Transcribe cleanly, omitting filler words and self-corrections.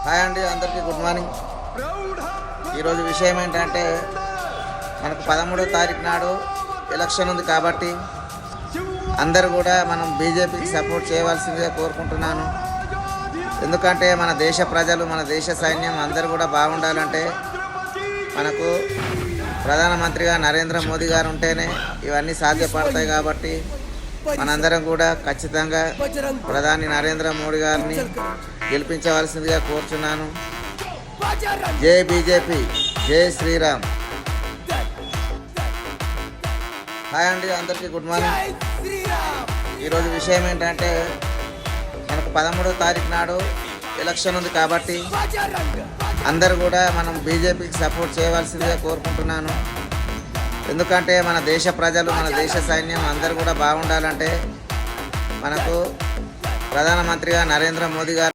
Hi అండి, అందరికీ good morning. ఈరోజు విషయం ఏంటంటే మనకు 13వ తారీఖు నాడు ఎలక్షన్ ఉంది కాబట్టి అందరూ కూడా మనం బీజేపీకి సపోర్ట్ చేయవలసిందిగా కోరుకుంటున్నాను. ఎందుకంటే మన దేశ ప్రజలు, మన దేశ సైన్యం అందరూ కూడా బాగుండాలంటే మనకు ప్రధానమంత్రిగా నరేంద్ర మోదీ గారు ఉంటేనే ఇవన్నీ సాధ్యపడతాయి. కాబట్టి మనందరం కూడా ఖచ్చితంగా ప్రధాని నరేంద్ర మోడీ గారిని గెలిపించవలసిందిగా కోరుచున్నాను. జై బీజేపీ, జై శ్రీరామ్. హాయ్ అండి, అందరికీ గుడ్ మార్నింగ్. ఈరోజు విషయం ఏంటంటే మనకు 13వ తారీఖు నాడు ఎలక్షన్ ఉంది కాబట్టి అందరూ కూడా మనం బీజేపీకి సపోర్ట్ చేయవలసిందిగా కోరుకుంటున్నాను. ఎందుకంటే మన దేశ ప్రజలు, మన దేశ సైన్యం అందరూ కూడా బాగుండాలంటే మనకు ప్రధానమంత్రిగా నరేంద్ర మోదీ గారు